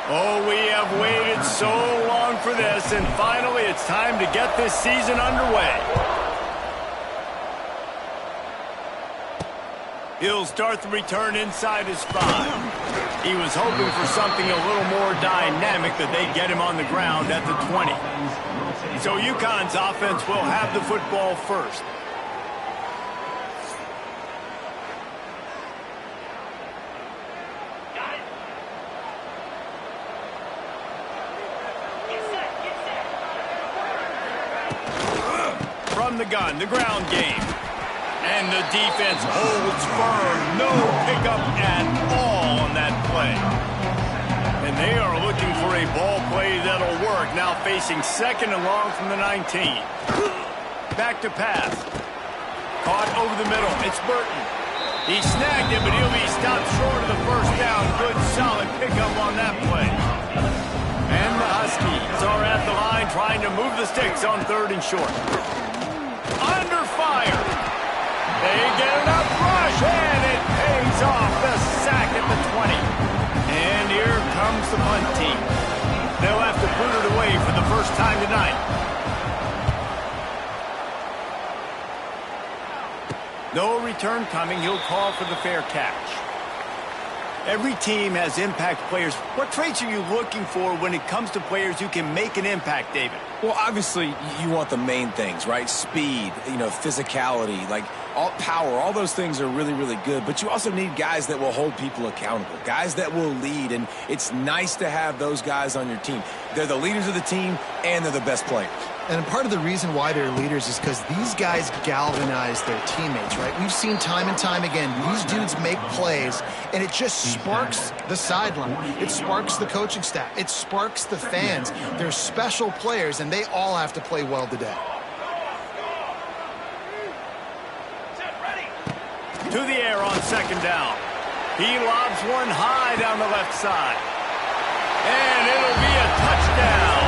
Oh, we have waited so long for this, and finally it's time to get this season underway. He'll start the return inside his 5. He was hoping for something a little more dynamic, that they'd get him on the ground at the 20. So UConn's offense will have the football first. From the gun, the ground game. And the defense holds firm. No pickup at all on that play. And they are looking for a ball play that'll work. Now facing 2nd and long from the 19. Back to pass. Caught over the middle. It's Burton. He snagged it, but he'll be stopped short of the first down. Good, solid pickup on that play. And the Huskies are at the line trying to move the sticks on 3rd and short. Under fire. They get enough rush, and it pays off. The sack at the 20. And here comes the punt team. They'll have to put it away for the first time tonight. No return coming. He'll call for the fair catch. Every team has impact players. What traits are you looking for when it comes to players who can make an impact, David? Well, obviously, you want the main things, right? Speed, physicality, like power. All those things are really, really good. But you also need guys that will hold people accountable, guys that will lead. And it's nice to have those guys on your team. They're the leaders of the team, and they're the best players. And part of the reason why they're leaders is because these guys galvanize their teammates, right? We've seen time and time again, these dudes make plays, and it just sparks the sideline. It sparks the coaching staff. It sparks the fans. They're special players, and they all have to play well today. To the air on 2nd down. He lobs one high down the left side. And it'll be a touchdown.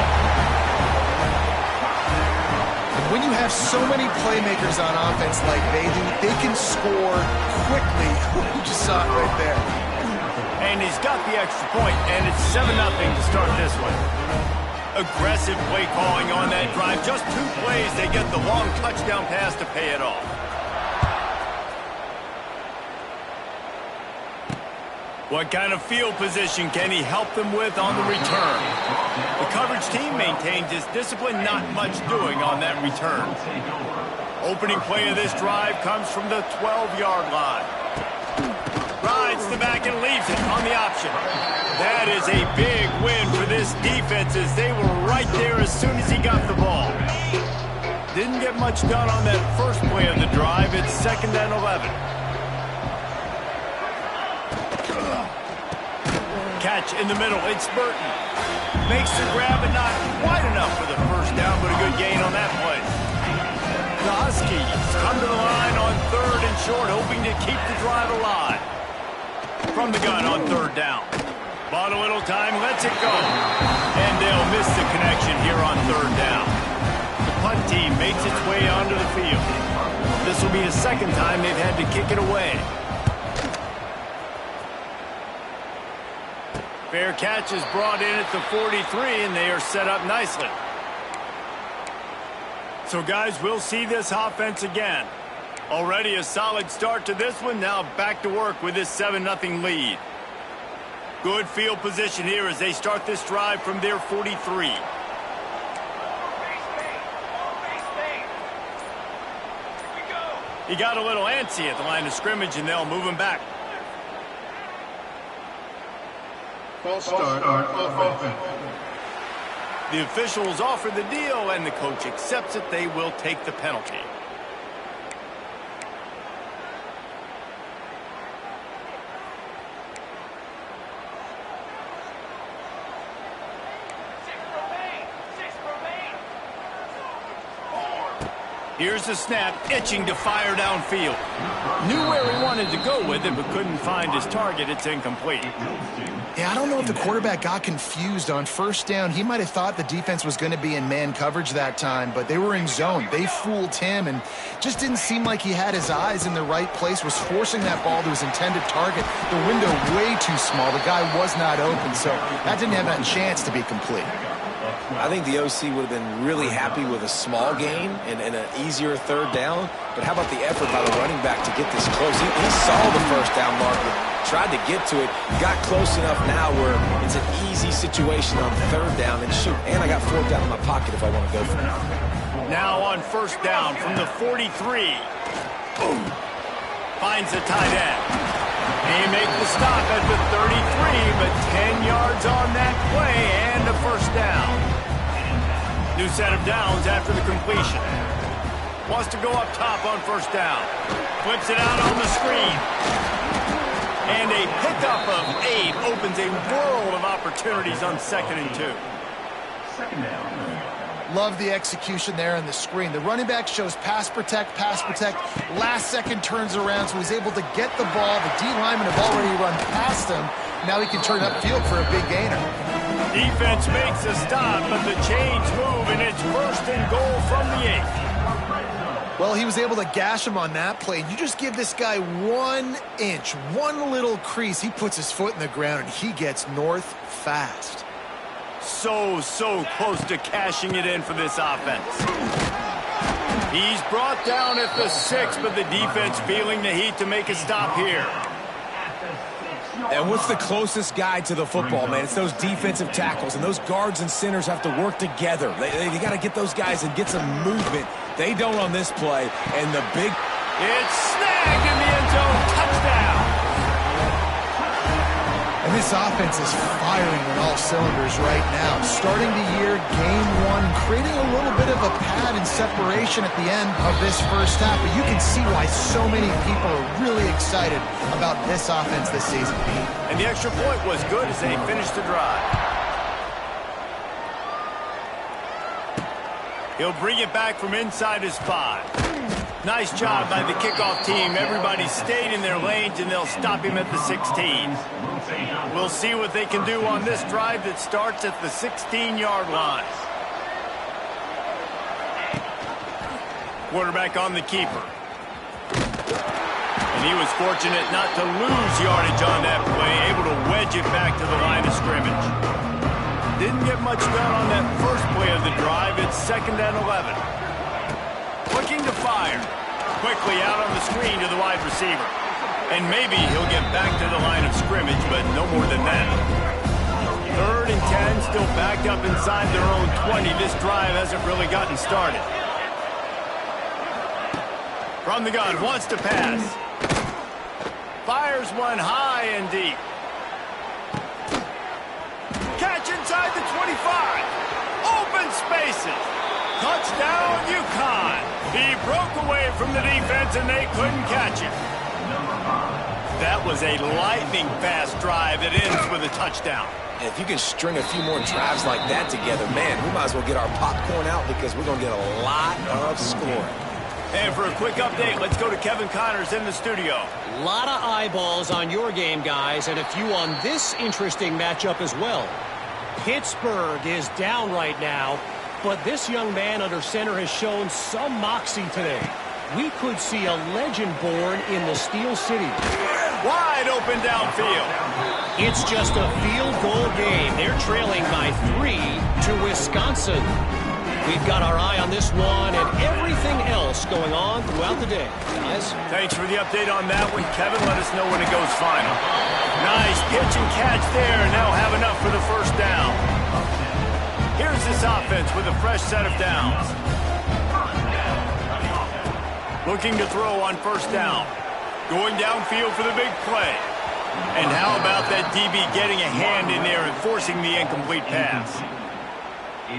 When you have so many playmakers on offense like they do, they can score quickly. You just saw it right there. And he's got the extra point, and it's 7-0 to start this one. Aggressive play calling on that drive. Just 2 plays, they get the long touchdown pass to pay it off. What kind of field position can he help them with on the return? The coverage team maintains its discipline, not much doing on that return. Opening play of this drive comes from the 12-yard line. Rides the back and leaves it on the option. That is a big win for this defense, as they were right there as soon as he got the ball. Didn't get much done on that first play of the drive. It's 2nd and 11. Catch in the middle. It's Burton. Makes the grab, and not quite enough for the first down, but a good gain on that play. The Huskies come to the line on 3rd and short, hoping to keep the drive alive. From the gun on 3rd down. Bought a little time, lets it go. And they'll miss the connection here on 3rd down. The punt team makes its way onto the field. This will be the 2nd time they've had to kick it away. Fair catch is brought in at the 43, and they are set up nicely. So, guys, we'll see this offense again. Already a solid start to this one. Now back to work with this 7-0 lead. Good field position here as they start this drive from their 43. He got a little antsy at the line of scrimmage, and they'll move him back. False start on offense. The officials offer the deal, and the coach accepts it. They will take the penalty. Here's the snap, itching to fire downfield. Knew where he wanted to go with it, but couldn't find his target. It's incomplete. Yeah, I don't know if the quarterback got confused on first down. He might have thought the defense was going to be in man coverage that time, but they were in zone. They fooled him and just didn't seem like he had his eyes in the right place, was forcing that ball to his intended target. The window way too small. The guy was not open, so that didn't have a chance to be complete. I think the OC would have been really happy with a small gain and an easier third down. But how about the effort by the running back to get this close? He saw the first down marker, tried to get to it, got close enough now where it's an easy situation on third down. And shoot, and I got fourth down in my pocket if I want to go for it. Now on first down from the 43. Boom. Finds the tight end. They make the stop at the 33, but 10 yards on that play and a first down. New set of downs after the completion. Wants to go up top on first down. Flips it out on the screen. And a pickup of 8 opens a world of opportunities on 2nd and 2. Second down. Love the execution there on the screen. The running back shows pass protect, last second turns around, so he's able to get the ball. The D linemen have already run past him. Now he can turn upfield for a big gainer. Defense makes a stop, but the chains move, and it's 1st and goal from the 8. Well, he was able to gash him on that play. You just give this guy 1 inch, one little crease, he puts his foot in the ground, and he gets north fast. So close to cashing it in for this offense. He's brought down at the 6, but the defense feeling the heat to make a stop here. And what's the closest guy to the football, man? It's those defensive tackles, and those guards and centers have to work together. They got to get those guys and get some movement. They don't on this play, and the big... It's snagged in the end zone. Touchdown. And this offense is firing on all cylinders right now. Starting the year, game 1, creating a little bit of a pad and separation at the end of this first half. But you can see why so many people are really excited about this offense this season. And the extra point was good as they finished the drive. He'll bring it back from inside his 5. Nice job by the kickoff team. Everybody stayed in their lanes, and they'll stop him at the 16. We'll see what they can do on this drive that starts at the 16-yard line. Quarterback on the keeper. And he was fortunate not to lose yardage on that play, able to wedge it back to the line of scrimmage. Didn't get much done on that first play of the drive. It's 2nd and 11. Looking to fire. Quickly out on the screen to the wide receiver. And maybe he'll get back to the line of scrimmage, but no more than that. 3rd and 10, still backed up inside their own 20. This drive hasn't really gotten started. From the gun, wants to pass. Fires one high and deep. Catch inside the 25. Open spaces. Touchdown, UConn. He broke away from the defense, and they couldn't catch him. That was a lightning-fast drive that ends with a touchdown. And if you can string a few more drives like that together, man, we might as well get our popcorn out because we're going to get a lot of scoring. And for a quick update, let's go to Kevin Connors in the studio. A lot of eyeballs on your game, guys, and a few on this interesting matchup as well. Pittsburgh is down right now, but this young man under center has shown some moxie today. We could see a legend born in the Steel City. Wide open downfield. It's just a field goal game. They're trailing by 3 to Wisconsin. We've got our eye on this one and everything else going on throughout the day. Guys? Thanks for the update on that one, Kevin. Let us know when it goes final. Nice pitch and catch there, and they'll have enough for the first down. Here's this offense with a fresh set of downs. Looking to throw on first down. Going downfield for the big play. And how about that DB getting a hand in there and forcing the incomplete pass?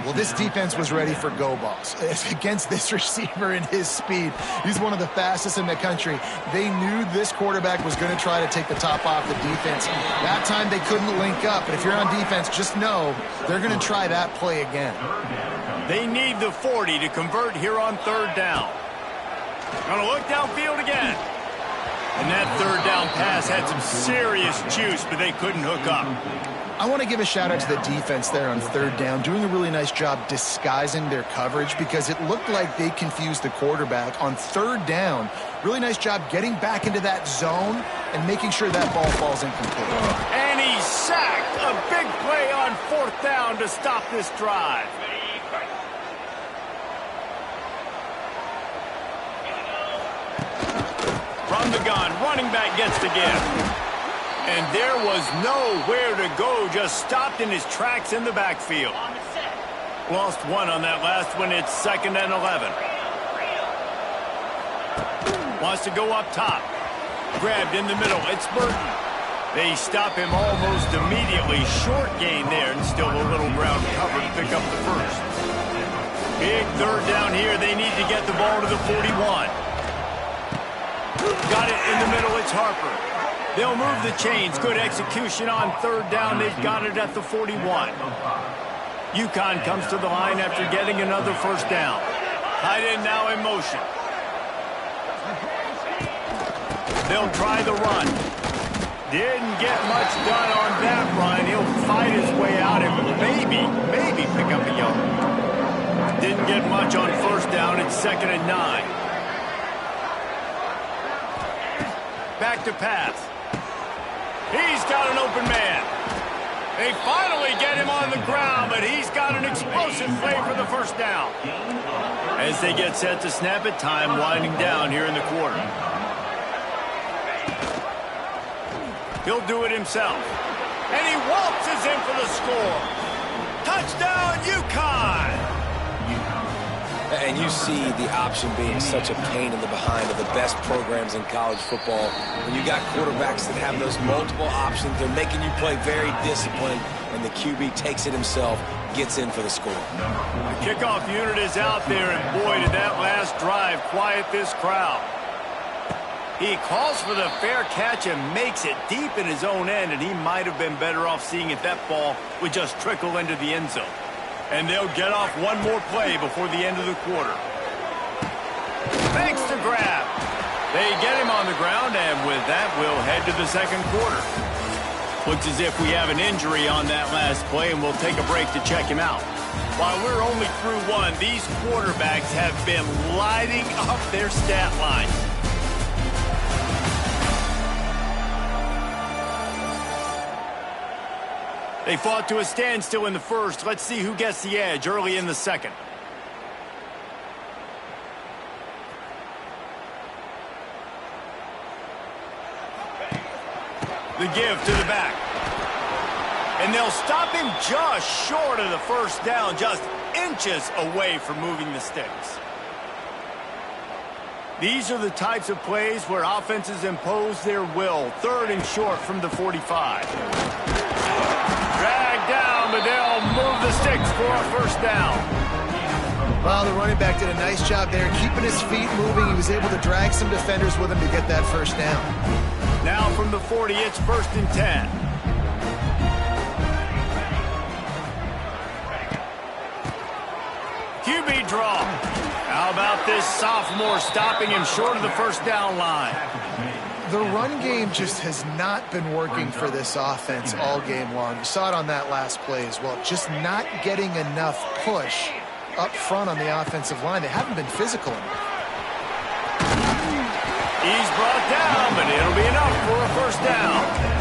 Well, this defense was ready for go balls against this receiver and his speed. He's one of the fastest in the country. They knew this quarterback was going to try to take the top off the defense. That time they couldn't link up, but if you're on defense, just know they're going to try that play again. They need the 40 to convert here on third down. Gonna look downfield again. And that third down pass had some serious juice, but they couldn't hook up. I want to give a shout out to the defense there on third down, doing a really nice job disguising their coverage because it looked like they confused the quarterback on third down. Really nice job getting back into that zone and making sure that ball falls incomplete. And he's sacked. A big play on fourth down to stop this drive. From the gun, running back gets the give. And there was nowhere to go, just stopped in his tracks in the backfield. Lost one on that last one. It's 2nd and 11. Wants to go up top. Grabbed in the middle. It's Burton. They stop him almost immediately. Short gain there, and still a little ground cover to pick up the first. Big third down here. They need to get the ball to the 41. Got it in the middle. It's Harper. They'll move the chains. Good execution on third down. They've got it at the 41. UConn comes to the line after getting another first down. Tight end now in motion. They'll try the run. Didn't get much done on that run. He'll fight his way out and maybe pick up a yard. Didn't get much on first down. It's 2nd and 9. Back to pass. He's got an open man. They finally get him on the ground, but he's got an explosive play for the first down. As they get set to snap it, time winding down here in the quarter. He'll do it himself. And he waltzes in for the score. Touchdown, UConn! And you see the option being such a pain in the behind of the best programs in college football. When you got quarterbacks that have those multiple options, they're making you play very disciplined, and the QB takes it himself, gets in for the score. The kickoff unit is out there, and boy, did that last drive quiet this crowd. He calls for the fair catch and makes it deep in his own end, and he might have been better off seeing if that ball would just trickle into the end zone. And they'll get off one more play before the end of the quarter. Thanks to grab. They get him on the ground, and with that, we'll head to the second quarter. Looks as if we have an injury on that last play, and we'll take a break to check him out. While we're only through one, these quarterbacks have been lighting up their stat line. They fought to a standstill in the first. Let's see who gets the edge early in the second. The give to the back. And they'll stop him just short of the first down, just inches away from moving the sticks. These are the types of plays where offenses impose their will. 3rd and short from the 45. Dragged down, but they'll move the sticks for a first down. Well, the running back did a nice job there, keeping his feet moving. He was able to drag some defenders with him to get that first down. Now from the 40, it's 1st and 10. QB draw. How about this sophomore stopping him short of the first down line? The run game just has not been working for this offense all game long. You saw it on that last play as well. Just not getting enough push up front on the offensive line. They haven't been physical enough. He's brought down, but it'll be enough for a first down.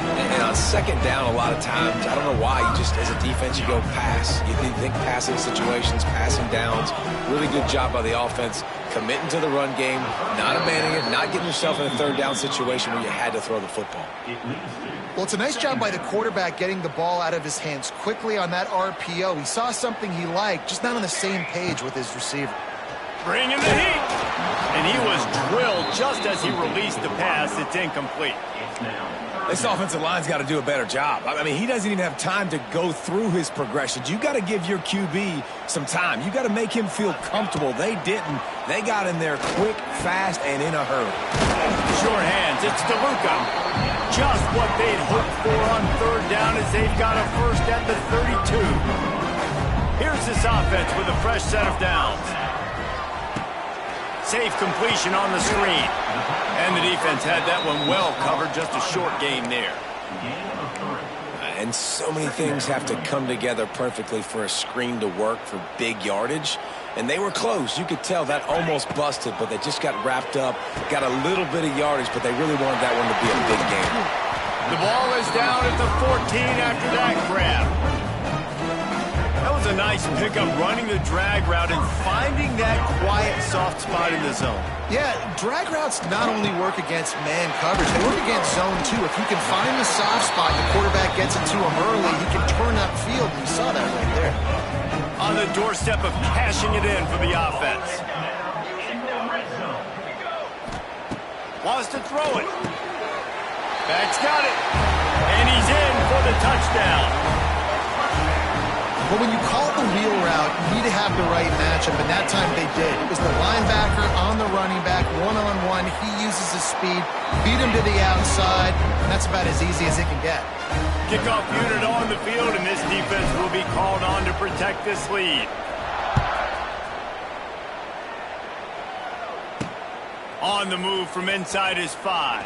And on second down, a lot of times, I don't know why, you just, as a defense, you go pass. You think passing situations, passing downs. Really good job by the offense, committing to the run game, not abandoning it, not getting yourself in a third down situation where you had to throw the football. Well, it's a nice job by the quarterback getting the ball out of his hands quickly on that RPO. He saw something he liked, just not on the same page with his receiver. Bring in the heat. And he was drilled just as he released the pass. It's incomplete. This offensive line's got to do a better job. I mean, he doesn't even have time to go through his progressions. You got to give your QB some time. You got to make him feel comfortable. They didn't. They got in there quick, fast, and in a hurry. Sure hands. It's DeLuca. Just what they'd hoped for on third down as they've got a first at the 32. Here's this offense with a fresh set of downs. Safe completion on the screen. And the defense had that one well covered. Just a short game there. And so many things have to come together perfectly for a screen to work for big yardage. And they were close. You could tell that almost busted, but they just got wrapped up, got a little bit of yardage, but they really wanted that one to be a big game. The ball is down at the 14 after that grab. That was a nice pickup, running the drag route and finding that quiet, soft spot in the zone. Yeah, drag routes not only work against man coverage, they work against zone too. If you can find the soft spot, the quarterback gets it to him early, he can turn upfield, and you saw that right there. On the doorstep of cashing it in for the offense. Wants to throw it. Back's got it. And he's in for the touchdown. But when you call the wheel route, you need to have the right matchup, and that time they did. It was the linebacker on the running back, one-on-one. He uses his speed, beat him to the outside, and that's about as easy as it can get. Kickoff unit on the field, and this defense will be called on to protect this lead. On the move from inside his 5.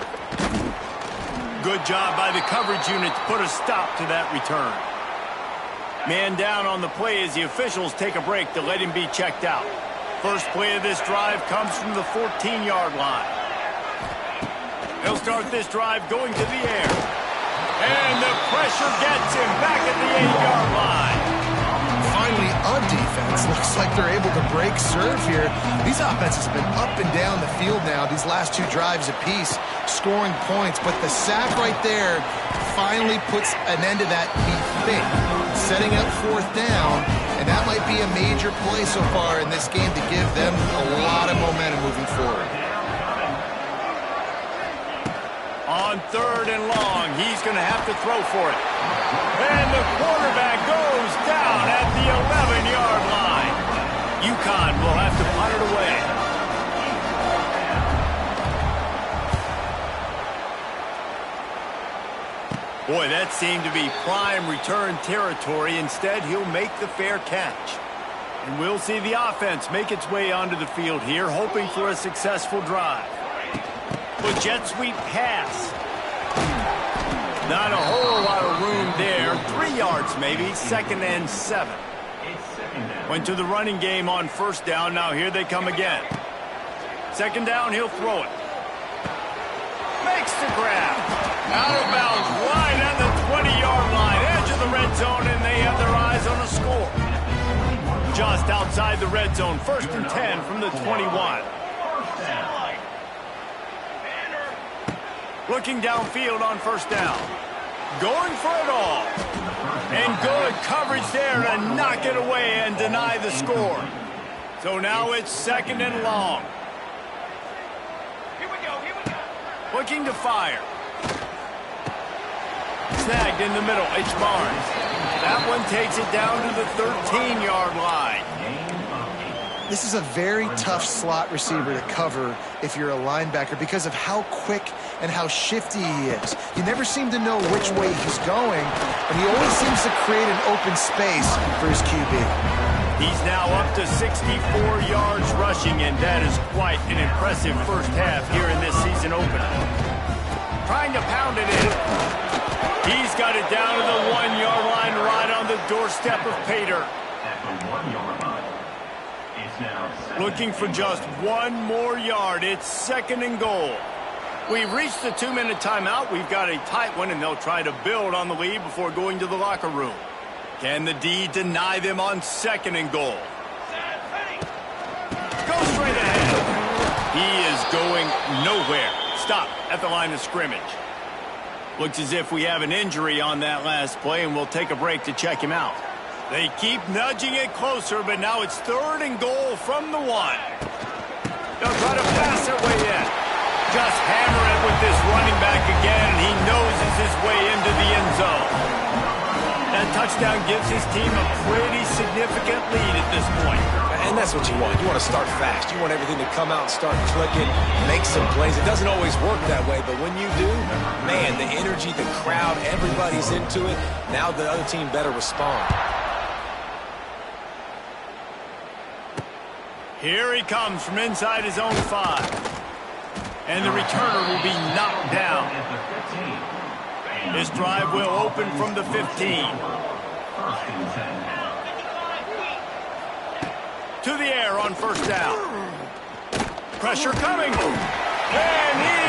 Good job by the coverage unit to put a stop to that return. Man down on the play as the officials take a break to let him be checked out. First play of this drive comes from the 14-yard line. He'll start this drive going to the air. And the pressure gets him back at the 8-yard line. Finally, a defense looks like they're able to break serve here. These offenses have been up and down the field now, these last 2 drives apiece, scoring points. But the sack right there finally puts an end to that, we think, setting up 4th down. And that might be a major play so far in this game to give them a lot of momentum moving forward. On 3rd and long, he's going to have to throw for it. And the quarterback goes down at the 11-yard line. UConn will have to punt it away. Boy, that seemed to be prime return territory. Instead, he'll make the fair catch. And we'll see the offense make its way onto the field here, hoping for a successful drive. But jet sweep pass. Not a whole lot of room there. 3 yards maybe, 2nd and 7. Went to the running game on 1st down. Now here they come again. 2nd down, he'll throw it. Makes the grab. Out of bounds, right at the 20-yard line. Edge of the red zone, and they have their eyes on a score. Just outside the red zone. 1st and 10 from the 21. Looking downfield on 1st down. Going for it all. And good coverage there to knock it away and deny the score. So now it's 2nd and long. Here we go. Looking to fire. Snagged in the middle. H. Barnes. That one takes it down to the 13-yard line. This is a very tough slot receiver to cover if you're a linebacker because of how quick and how shifty he is. You never seem to know which way he's going, but he always seems to create an open space for his QB. He's now up to 64 yards rushing, and that is quite an impressive first half here in this season opener. Trying to pound it in. He's got it down to the 1-yard line right on the doorstep of Pater. Looking for just 1 more yard. It's 2nd and goal. We've reached the 2-minute timeout. We've got a tight one, and they'll try to build on the lead before going to the locker room. Can the D deny them on 2nd and goal? Go straight ahead. He is going nowhere. Stop at the line of scrimmage. Looks as if we have an injury on that last play, and we'll take a break to check him out. They keep nudging it closer, but now it's 3rd and goal from the 1. They'll try to pass their way in. Just hammer it with this running back again, and he noses his way into the end zone. That touchdown gives his team a pretty significant lead at this point. And that's what you want. You want to start fast. You want everything to come out and start clicking, make some plays. It doesn't always work that way, but when you do, man, the energy, the crowd, everybody's into it. Now the other team better respond. Here he comes from inside his own 5. And the returner will be knocked down. This drive will open from the 15. To the air on first down. Pressure coming. And he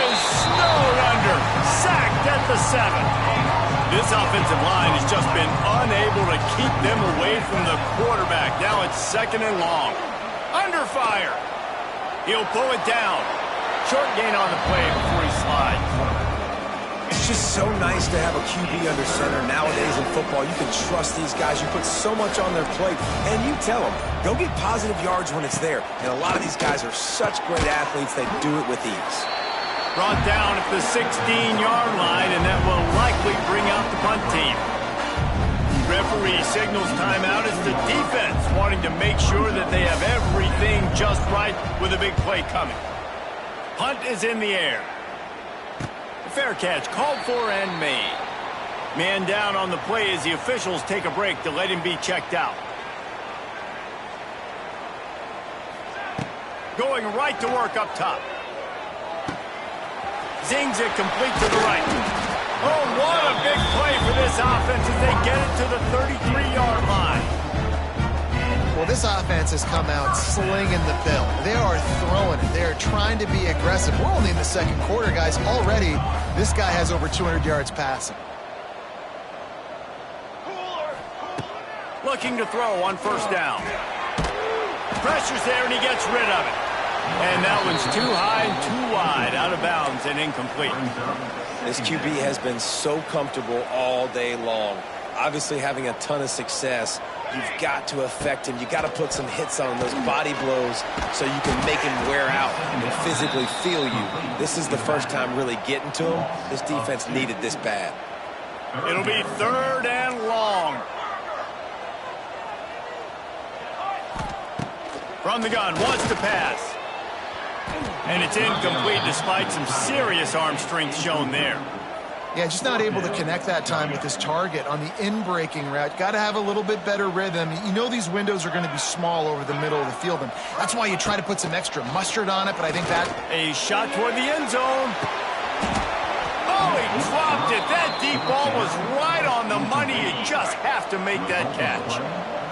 is snowed under. Sacked at the 7. This offensive line has just been unable to keep them away from the quarterback. Now it's 2nd and long. Under fire. He'll pull it down. Short gain on the play before he slides. It's just so nice to have a QB under center. Nowadays in football, you can trust these guys. You put so much on their plate, and you tell them, go get positive yards when it's there. And a lot of these guys are such great athletes, they do it with ease. Brought down at the 16-yard line, and that will likely bring out the punt team. Referee signals timeout as the defense wanting to make sure that they have everything just right with a big play coming. Punt is in the air. Fair catch called for and made. Man down on the play as the officials take a break to let him be checked out. Going right to work up top. Zings it complete to the right. Oh, what a big play for this offense as they get it to the 33-yard line. Well, this offense has come out slinging the bill. They are throwing it. They are trying to be aggressive. We're only in the 2nd quarter, guys. Already, this guy has over 200 yards passing. Looking to throw on first down. Pressure's there, and he gets rid of it. And that one's too high and too wide, out of bounds and incomplete. This QB has been so comfortable all day long. Obviously having a ton of success. You've got to affect him. You've got to put some hits on him, those body blows, so you can make him wear out and physically feel you. This is the first time really getting to him. This defense needed this bad. It'll be 3rd and long. From the gun, wants to pass. And it's incomplete despite some serious arm strength shown there. Yeah, just not able to connect that time with his target on the in-breaking route. Got to have a little bit better rhythm. You know these windows are going to be small over the middle of the field, and that's why you try to put some extra mustard on it, but I think that... A shot toward the end zone. Oh, he dropped it. That deep ball was right on the money. You just have to make that catch.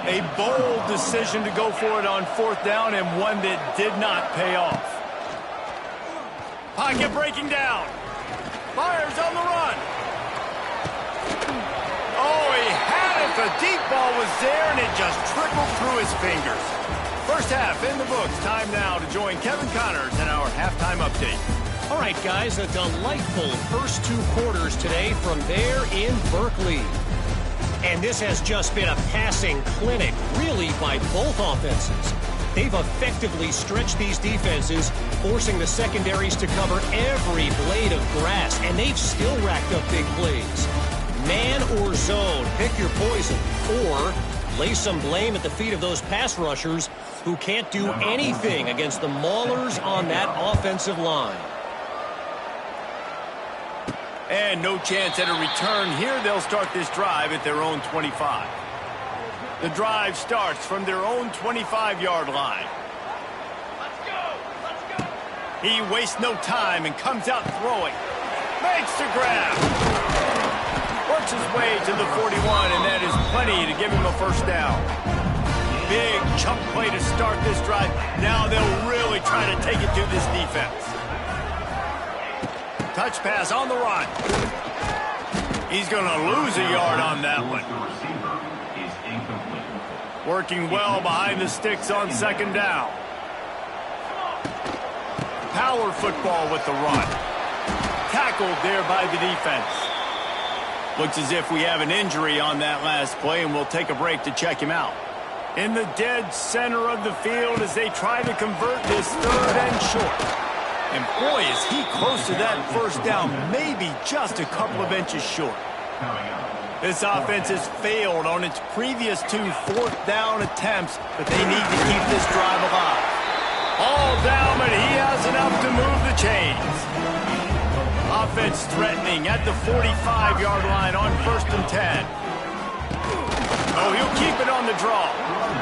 A bold decision to go for it on 4th down, and one that did not pay off. Pocket breaking down. Fires on the run. Oh, he had it. The deep ball was there, and it just trickled through his fingers. First half in the books. Time now to join Kevin Connors in our halftime update. All right, guys, a delightful first 2 quarters today from there in Berkeley. And this has just been a passing clinic, really, by both offenses. They've effectively stretched these defenses, forcing the secondaries to cover every blade of grass, and they've still racked up big plays. Man or zone, pick your poison, or lay some blame at the feet of those pass rushers who can't do anything against the maulers on that offensive line. And no chance at a return here. They'll start this drive at their own 25. The drive starts from their own 25-yard line. Let's go! Let's go! He wastes no time and comes out throwing. Makes the grab. Works his way to the 41, and that is plenty to give him a first down. Big chunk play to start this drive. Now they'll really try to take it to this defense. Touch pass on the run. He's going to lose a yard on that one. Working well behind the sticks on 2nd down. Power football with the run. Tackled there by the defense. Looks as if we have an injury on that last play, and we'll take a break to check him out. In the dead center of the field as they try to convert this 3rd and short. And boy, is he close to that first down, maybe just a couple of inches short. This offense has failed on its previous 2 4th down attempts, but they need to keep this drive alive. All down, but he has enough to move the chains. Offense threatening at the 45-yard line on 1st and 10. Oh, he'll keep it on the draw.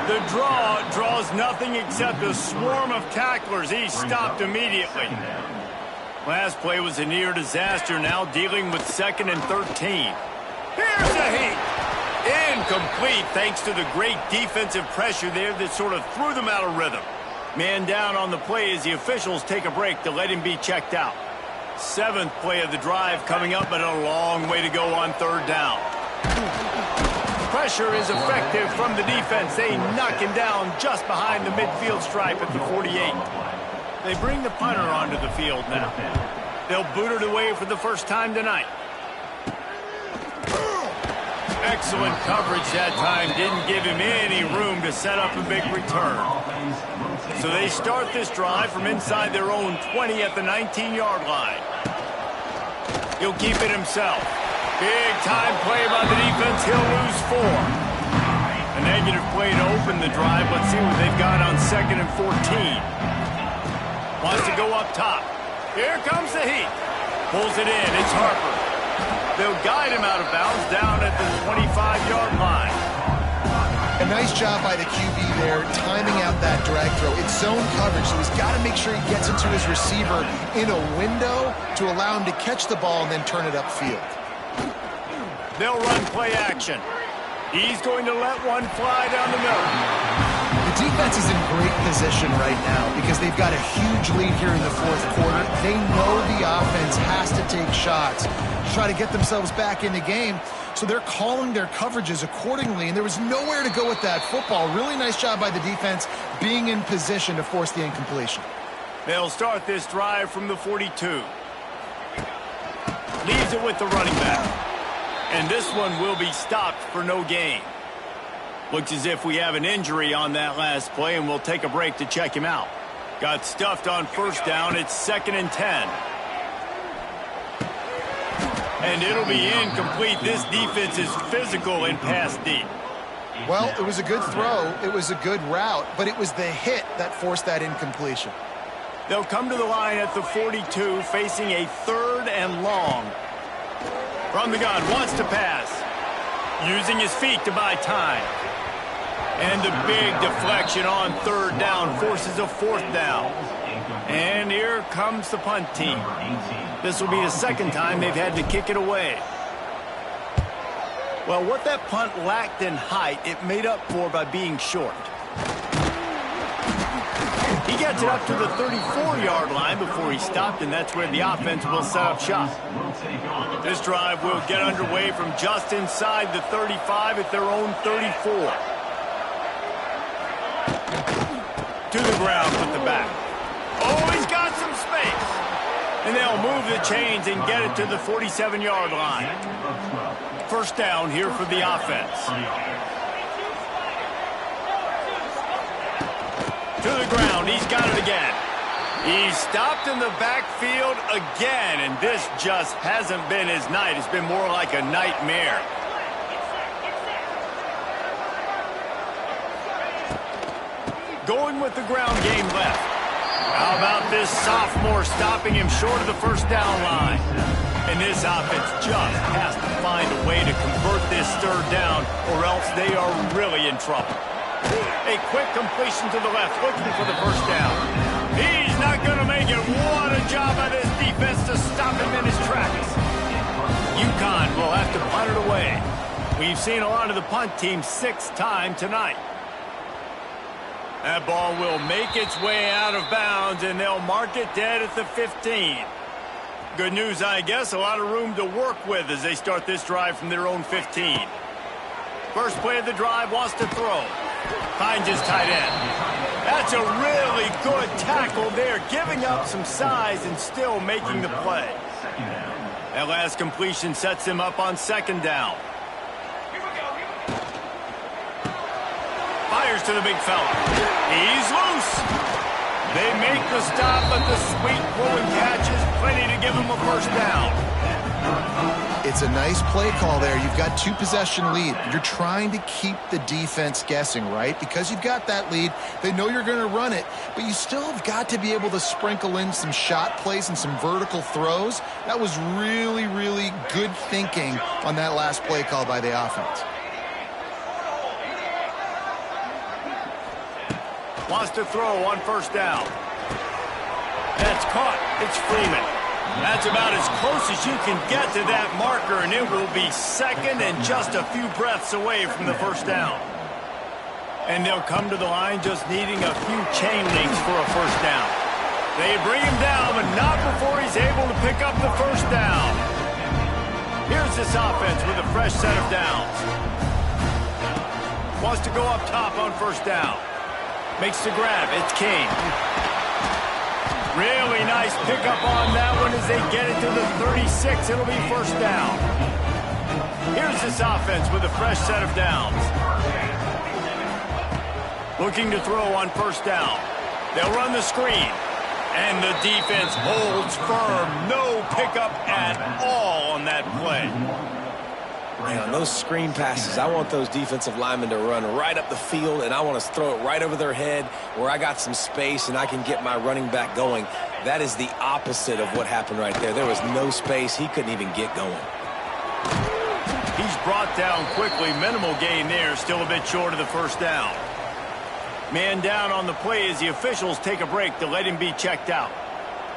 The draw draws nothing except a swarm of tacklers. He's stopped immediately. Last play was a near disaster, now dealing with 2nd and 13. Here's a heat. Incomplete thanks to the great defensive pressure there that sort of threw them out of rhythm. Man down on the play as the officials take a break to let him be checked out. 7th play of the drive coming up, but a long way to go on 3rd down. Pressure is effective from the defense. They knock him down just behind the midfield stripe at the 48. They bring the punter onto the field now. They'll boot it away for the first time tonight. Excellent coverage that time. Didn't give him any room to set up a big return. So they start this drive from inside their own 20 at the 19-yard line. He'll keep it himself. Big time play by the defense. He'll lose 4. A negative play to open the drive. Let's see what they've got on 2nd and 14. Wants to go up top. Here comes the heat. Pulls it in. It's Harper. They'll guide him out of bounds down at the 25-yard line. A nice job by the QB there, timing out that drag throw. It's zone coverage, so he's got to make sure he gets it to his receiver in a window to allow him to catch the ball and then turn it upfield. They'll run play action. He's going to let one fly down the middle. The defense is in great position right now because they've got a huge lead here in the 4th quarter. They know the offense has to take shots to try to get themselves back in the game. So they're calling their coverages accordingly, and there was nowhere to go with that football. Really nice job by the defense being in position to force the incompletion. They'll start this drive from the 42. Leaves it with the running back. And this one will be stopped for no gain. Looks as if we have an injury on that last play, and we'll take a break to check him out. Got stuffed on 1st down. It's 2nd and 10. And it'll be incomplete. This defense is physical and pass deep. Well, it was a good throw. It was a good route, but it was the hit that forced that incompletion. They'll come to the line at the 42, facing a 3rd and long. From the gun, wants to pass. Using his feet to buy time. And the big deflection on 3rd down forces a 4th down. And here comes the punt team. This will be the 2nd time they've had to kick it away. Well, what that punt lacked in height, it made up for by being short. He gets it up to the 34-yard line before he stopped, and that's where the offense will set up shop. This drive will get underway from just inside the 35 at their own 34. To the ground with the back. Oh, he's got some space. And they'll move the chains and get it to the 47-yard line. 1st down here for the offense. To the ground, he's got it again. He's stopped in the backfield again, and this just hasn't been his night. It's been more like a nightmare. Going with the ground game left. How about this sophomore stopping him short of the 1st down line? And this offense just has to find a way to convert this 3rd down, or else they are really in trouble. A quick completion to the left, looking for the 1st down. He's not going to make it. What a job by this defense to stop him in his tracks. UConn will have to punt it away. We've seen a lot of the punt team 6th time tonight. That ball will make its way out of bounds, and they'll mark it dead at the 15. Good news, I guess, a lot of room to work with as they start this drive from their own 15. First play of the drive, wants to throw. Finds his tight end. That's a really good tackle there, giving up some size and still making the play. That last completion sets him up on 2nd down. Fires to the big fella. He's loose. They make the stop, but the sweet pulling catch is plenty to give him a 1st down. It's a nice play call there. You've got 2-possession lead. You're trying to keep the defense guessing, right? Because you've got that lead, they know you're going to run it, but you still have got to be able to sprinkle in some shot plays and some vertical throws. That was really, really good thinking on that last play call by the offense. Wants to throw on first down. That's caught. It's Freeman. That's about as close as you can get to that marker, and it will be second and just a few breaths away from the first down. And they'll come to the line just needing a few chain links for a first down. They bring him down, but not before he's able to pick up the first down. Here's this offense with a fresh set of downs. Wants to go up top on first down. Makes the grab. It's King. Really nice pickup on that one as they get it to the 36. It'll be first down. Here's this offense with a fresh set of downs. Looking to throw on first down. They'll run the screen. And the defense holds firm. No pickup at all on that play. Man, on those screen passes, I want those defensive linemen to run right up the field, and I want to throw it right over their head where I got some space and I can get my running back going. That is the opposite of what happened right there. There was no space. He couldn't even get going. He's brought down quickly. Minimal gain there. Still a bit short of the first down. Man down on the play as the officials take a break to let him be checked out.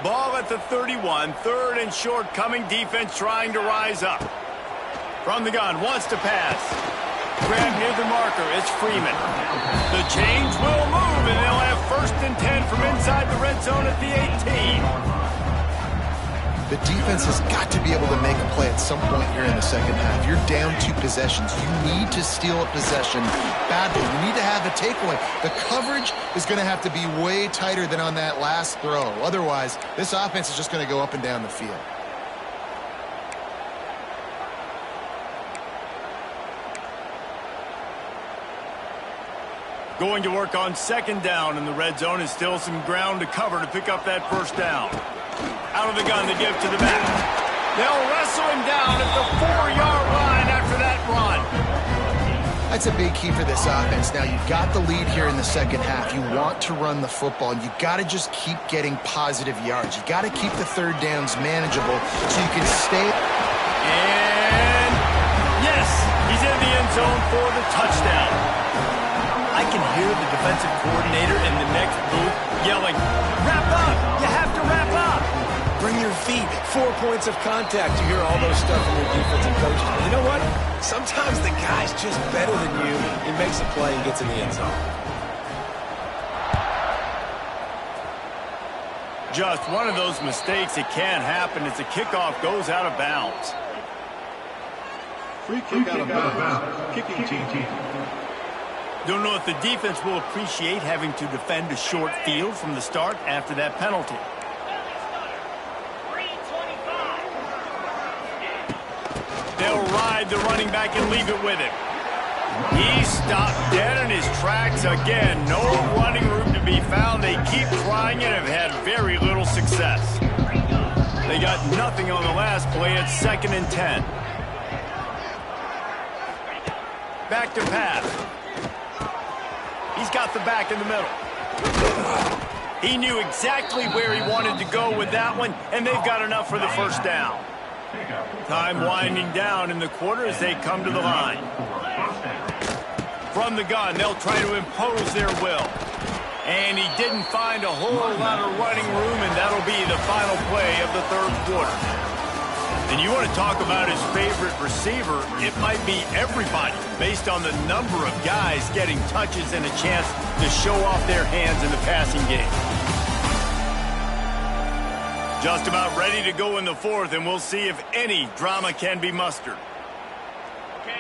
Ball at the 31. Third and short coming. Defense trying to rise up. From the gun, wants to pass. Grab near the marker, it's Freeman. The chains will move, and they'll have first and 10 from inside the red zone at the 18. The defense has got to be able to make a play at some point here in the second half. You're down 2 possessions. You need to steal a possession badly. You need to have a takeaway. The coverage is going to have to be way tighter than on that last throw. Otherwise, this offense is just going to go up and down the field. Going to work on second down in the red zone, and still some ground to cover to pick up that first down. Out of the gun, they give to the back. They'll wrestle him down at the 4-yard line after that run. That's a big key for this offense. Now, you've got the lead here in the second half. You want to run the football, and you got to just keep getting positive yards. You got to keep the third downs manageable so you can stay. And yes, he's in the end zone for the touchdown. I can hear the defensive coordinator in the next booth yelling, "Wrap up! You have to wrap up!" Bring your feet. 4 points of contact. You hear all those stuff from your defensive coaches. But you know what? Sometimes the guy's just better than you. He makes a play and gets in the end zone. Just one of those mistakes that can happen as the kickoff goes out of bounds. Free kick out of bounds. Kicking team. Don't know if the defense will appreciate having to defend a short field from the start after that penalty. They'll ride the running back and leave it with him. He stopped dead in his tracks again. No running room to be found. They keep trying it and have had very little success. They got nothing on the last play. It's 2nd and 10. Back to pass. He's got the back in the middle. He knew exactly where he wanted to go with that one, and they've got enough for the first down. Time winding down in the quarter as they come to the line. From the gun, they'll try to impose their will. And he didn't find a whole lot of running room, and that'll be the final play of the third quarter. And you want to talk about his favorite receiver, it might be everybody based on the number of guys getting touches and a chance to show off their hands in the passing game. Just about ready to go in the fourth, and we'll see if any drama can be mustered.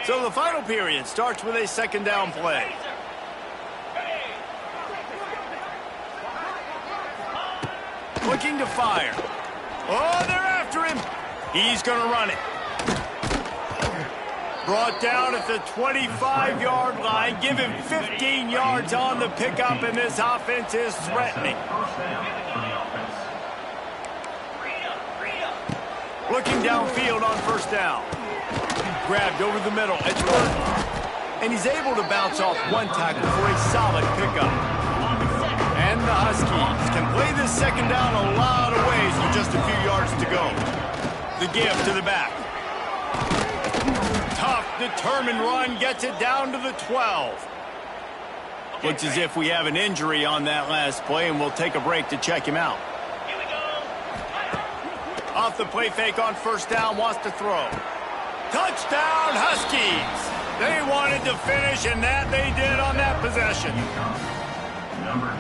So the final period starts with a second down play. Looking to fire. Oh, they're after him. He's going to run it. Brought down at the 25-yard line. Give him 15 yards on the pickup, and this offense is threatening. Looking downfield on first down. Grabbed over the middle. It's worked. And he's able to bounce off one tackle for a solid pickup. And the Huskies can play this second down a lot of ways with just a few yards to go. The give to the back. Tough, determined run gets it down to the 12. Looks as if we have an injury on that last play, and we'll take a break to check him out. Off the play fake on first down, wants to throw. Touchdown, Huskies! They wanted to finish, and that they did on that possession.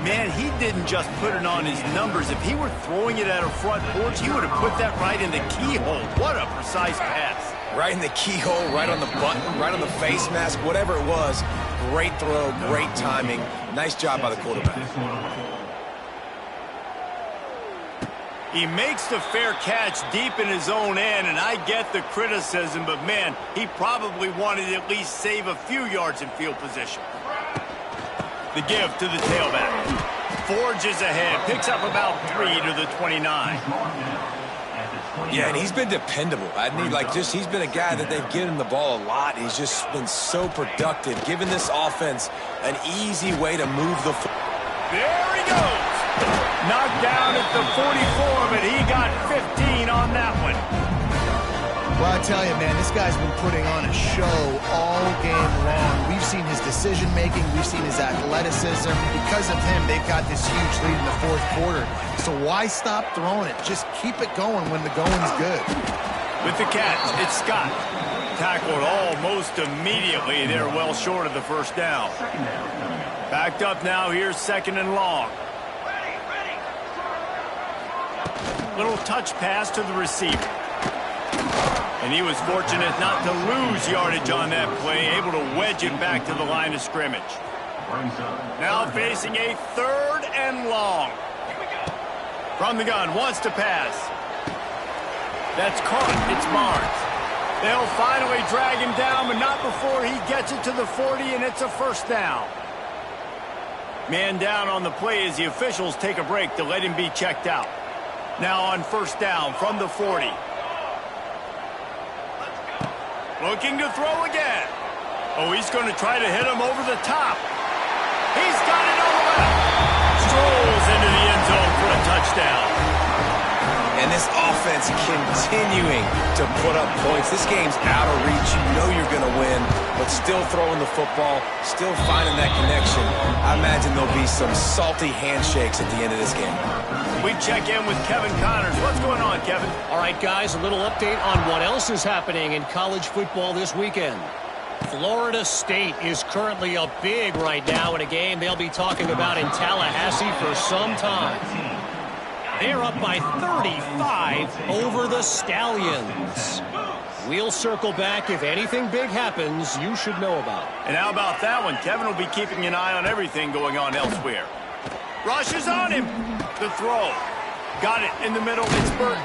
Man, he didn't just put it on his numbers. If he were throwing it at a front porch, he would have put that right in the keyhole. What a precise pass. Right in the keyhole, right on the button, right on the face mask, whatever it was. Great throw, great timing. Nice job by the quarterback. He makes the fair catch deep in his own end, and I get the criticism, but man, he probably wanted to at least save a few yards in field position. The give to the tailback. Forges ahead, picks up about 3 to the 29. Yeah, and he's been dependable. He's been a guy that they've given him the ball a lot. He's just been so productive, giving this offense an easy way to move the football. There he goes. Knocked down at the 44, but he got 15 on that one. Well, I tell you, man, this guy's been putting on a show all game long. We've seen his decision-making. We've seen his athleticism. Because of him, they've got this huge lead in the fourth quarter. So why stop throwing it? Just keep it going when the going's good. With the catch, it's Scott. Tackled almost immediately. They're well short of the first down. Backed up now. Here's second and long. Little touch pass to the receiver. And he was fortunate not to lose yardage on that play, able to wedge it back to the line of scrimmage. Now facing a third and long. From the gun, wants to pass. That's caught. It's Barnes. They'll finally drag him down, but not before he gets it to the 40, and it's a first down. Man down on the play as the officials take a break to let him be checked out. Now on first down from the 40. Looking to throw again. Oh, he's going to try to hit him over the top. He's got it on the left. Strolls into the end zone for a touchdown. And this offense continuing to put up points. This game's out of reach. You know you're going to win, but still throwing the football, still finding that connection. I imagine there'll be some salty handshakes at the end of this game. We check in with Kevin Connors. What's going on, Kevin? All right, guys, a little update on what else is happening in college football this weekend. Florida State is currently up big right now in a game they'll be talking about in Tallahassee for some time. They're up by 35 over the Stallions. We'll circle back if anything big happens you should know about. And how about that one? Kevin will be keeping an eye on everything going on elsewhere. Rushes on him. The throw. Got it in the middle. It's Burton.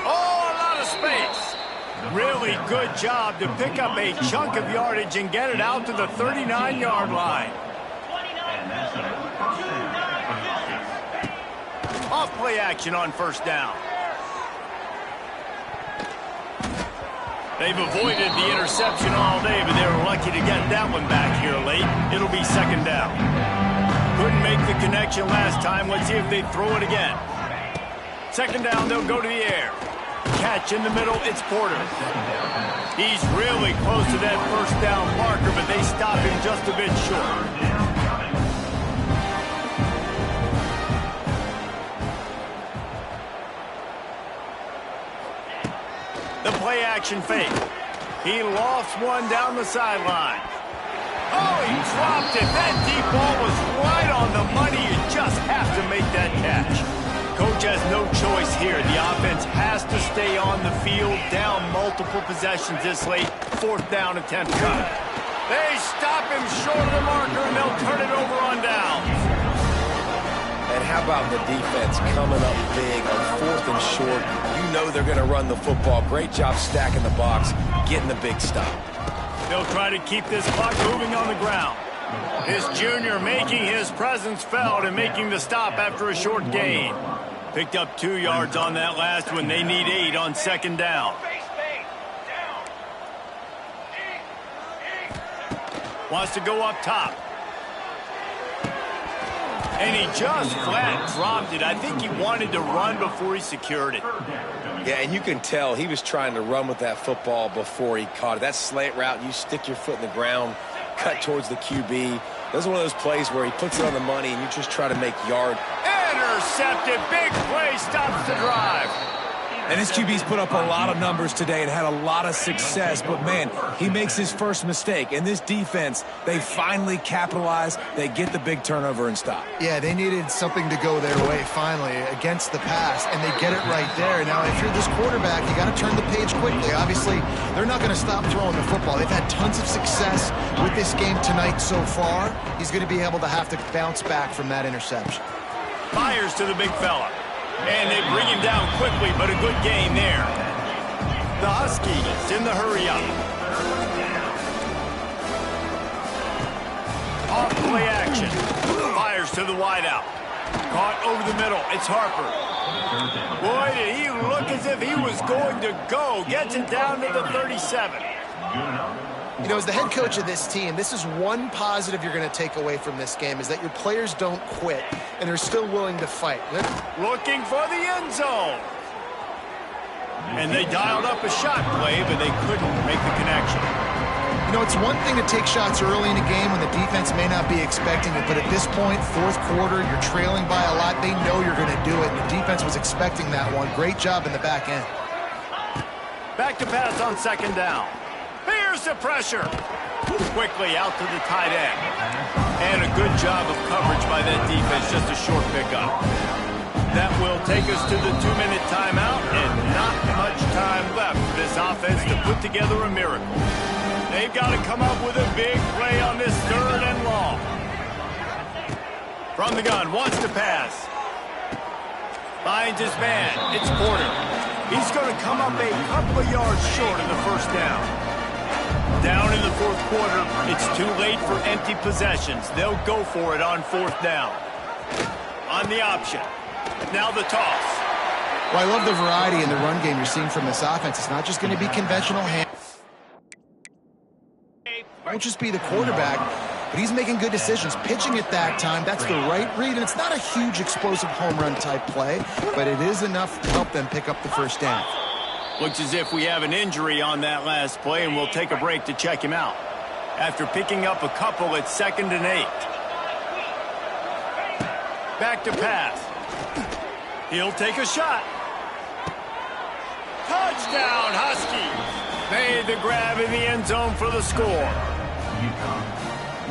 Oh, a lot of space. Really good job to pick up a chunk of yardage and get it out to the 39-yard line. Off play action on first down. They've avoided the interception all day, but they were lucky to get that one back here late. It'll be second down. Couldn't make the connection last time. Let's see if they throw it again. Second down, they'll go to the air. Catch in the middle, it's Porter. He's really close to that first down marker, but they stop him just a bit short. The play action fake. He lofts one down the sideline. Oh, he dropped it. That deep ball was right on the money. You just have to make that catch. Coach has no choice here. The offense has to stay on the field, down multiple possessions this late. Fourth down attempt coming. They stop him short of the marker, and they'll turn it over on downs. And how about the defense coming up big on fourth and short? You know they're going to run the football. Great job stacking the box, getting the big stop. They'll try to keep this clock moving on the ground. This junior making his presence felt and making the stop after a short gain. Picked up 2 yards on that last one. They need 8 on second down. Wants to go up top. And he just flat dropped it. I think he wanted to run before he secured it. Yeah, and you can tell he was trying to run with that football before he caught it. That slant route, you stick your foot in the ground, cut towards the QB. Those are one of those plays where he puts it on the money and you just try to make yard. Intercepted. Big play. Stops the drive. And this QB's put up a lot of numbers today and had a lot of success. But, man, he makes his first mistake. And this defense, they finally capitalize. They get the big turnover and stop. Yeah, they needed something to go their way finally against the pass, and they get it right there. Now, if you're this quarterback, you got to turn the page quickly. Obviously, they're not going to stop throwing the football. They've had tons of success with this game tonight so far. He's going to be able to have to bounce back from that interception. Fires to the big fella. And they bring him down quickly, but a good gain there. The Huskies in the hurry-up. Off-play action. Fires to the wideout. Caught over the middle. It's Harper. Boy, did he look as if he was going to go. Gets it down to the 37. You know, as the head coach of this team, this is one positive you're going to take away from this game, is that your players don't quit, and they're still willing to fight. Looking for the end zone. And they dialed up a shot play, but they couldn't make the connection. You know, it's one thing to take shots early in a game when the defense may not be expecting it, but at this point, fourth quarter, you're trailing by a lot. They know you're going to do it, and the defense was expecting that one. Great job in the back end. Back to pass on second down. Here's the pressure. Quickly out to the tight end. And a good job of coverage by that defense. Just a short pickup. That will take us to the 2-minute timeout, and not much time left for this offense to put together a miracle. They've got to come up with a big play on this 3rd and long. From the gun, wants to pass. Finds his man. It's Porter. He's going to come up a couple of yards short of the first down. Down in the fourth quarter, it's too late for empty possessions. They'll go for it on 4th down. On the option. Now the toss. Well, I love the variety in the run game you're seeing from this offense. It's not just going to be conventional hand. It won't just be the quarterback, but he's making good decisions. Pitching at that time, that's the right read, and it's not a huge explosive home run type play, but it is enough to help them pick up the first down. Looks as if we have an injury on that last play, and we'll take a break to check him out. After picking up a couple, it's 2nd and 8. Back to pass. He'll take a shot. Touchdown, Huskies. Made the grab in the end zone for the score.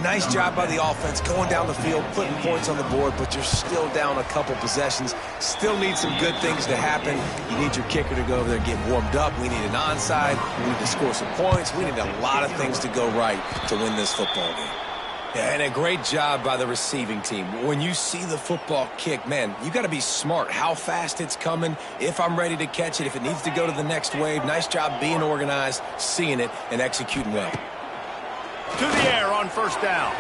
Nice job by the offense going down the field, putting points on the board, but you're still down a couple possessions. Still need some good things to happen. You need your kicker to go over there and get warmed up. We need an onside. We need to score some points. We need a lot of things to go right to win this football game. Yeah, and a great job by the receiving team. When you see the football kick, man, you got to be smart how fast it's coming, if I'm ready to catch it, if it needs to go to the next wave. Nice job being organized, seeing it, and executing well. To the air on 1st down.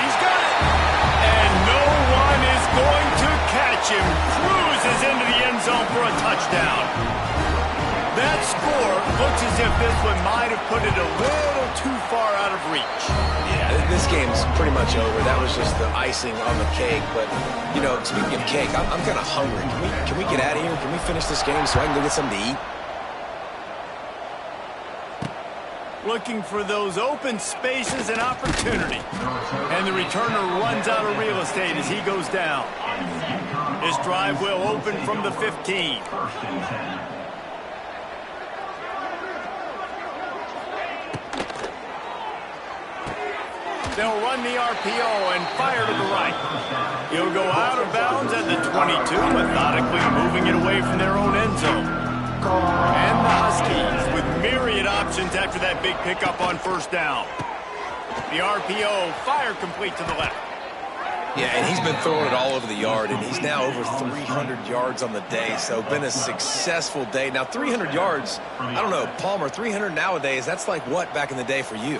He's got it. And no one is going to catch him. Cruises into the end zone for a touchdown. That score looks as if this one might have put it a little too far out of reach. Yeah, this game's pretty much over. That was just the icing on the cake. But, you know, speaking of cake, I'm kind of hungry. Can we get out of here? Can we finish this game so I can go get something to eat? Looking for those open spaces and opportunity. And the returner runs out of real estate as he goes down. This drive will open from the 15. They'll run the RPO and fire to the right. He'll go out of bounds at the 22, methodically moving it away from their own end zone. And the Huskies with myriad options after that big pickup on 1st down. The RPO, fire complete to the left. Yeah, and he's been throwing it all over the yard, and he's now over 300 yards on the day, so been a successful day. Now, 300 yards, I don't know, Palmer, 300 nowadays, that's like what back in the day for you?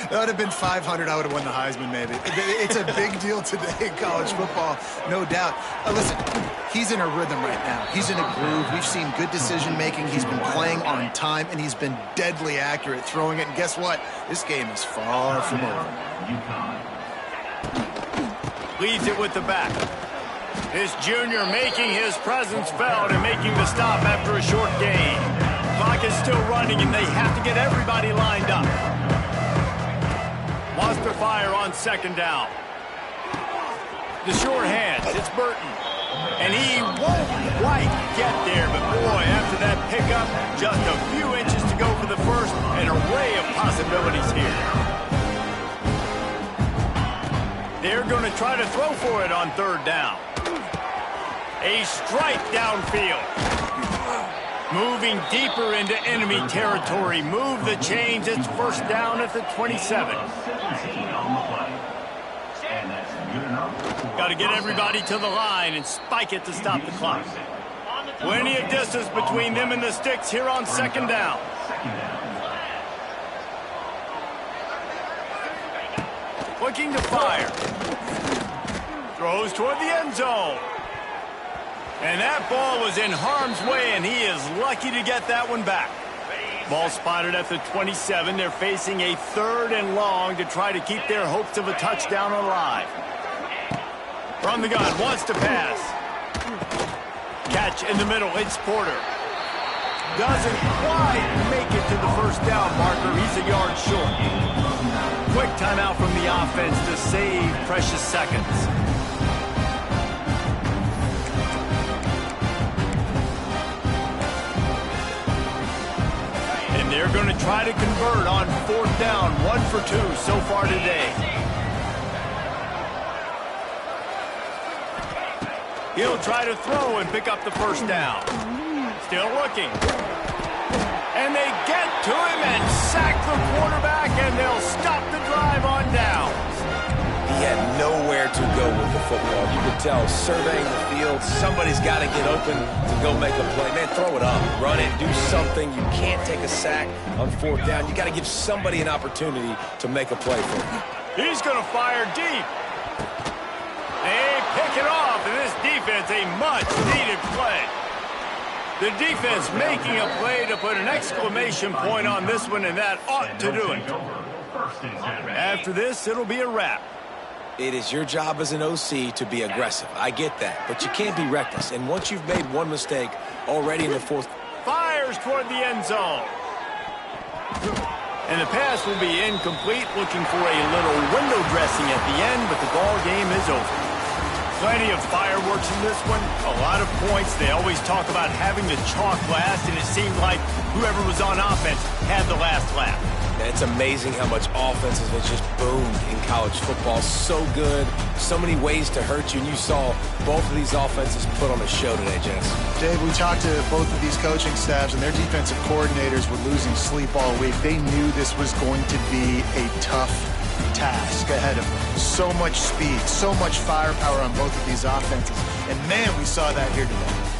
That would have been 500. I would have won the Heisman, maybe. It's a big deal today in college football, no doubt. Listen, he's in a rhythm right now. He's in a groove. We've seen good decision-making. He's been playing on time, and he's been deadly accurate throwing it. And guess what? This game is far from over. Leads it with the back. This junior making his presence felt and making the stop after a short gain. Clock is still running, and they have to get everybody lined up. Wants to fire on second down. The short hands, it's Burton. And he won't quite get there, but boy, after that pickup, just a few inches to go for the first. An array of possibilities here. They're going to try to throw for it on third down. A strike downfield. Moving deeper into enemy territory. Move the chains. It's first down at the 27. Got to get everybody to the line and spike it to stop the clock. Plenty of distance between them and the sticks here on second down. Looking to fire. Throws toward the end zone. And that ball was in harm's way, and he is lucky to get that one back. Ball spotted at the 27. They're facing a third and long to try to keep their hopes of a touchdown alive. From the gun, wants to pass. Catch in the middle, it's Porter. Doesn't quite make it to the first down marker. He's a yard short. Quick timeout from the offense to save precious seconds. And they're going to try to convert on fourth down. 1 for 2 so far today. He'll try to throw and pick up the first down. Still looking. And they get to him and sack the quarterback, and they'll stop the drive on downs. He had nowhere to go with the football. You could tell, surveying the field, somebody's got to get open to go make a play. Man, throw it up, run it, do something. You can't take a sack on fourth down. You got to give somebody an opportunity to make a play for him. He's going to fire deep. They pick it off, and this defense, a much-needed play. The defense making a play to put an exclamation point on this one, and that ought to do it. After this, it'll be a wrap. It is your job as an OC to be aggressive. I get that, but you can't be reckless. And once you've made one mistake already in the fourth... Fires toward the end zone. And the pass will be incomplete, looking for a little window dressing at the end, but the ball game is over. Plenty of fireworks in this one, a lot of points. They always talk about having the chalk last, and it seemed like whoever was on offense had the last laugh. And it's amazing how much offenses have just boomed in college football. So good, so many ways to hurt you, and you saw both of these offenses put on a show today, Jess. Dave, we talked to both of these coaching staffs, and their defensive coordinators were losing sleep all week. They knew this was going to be a tough task ahead of them. So much speed, so much firepower on both of these offenses. And man, we saw that here today.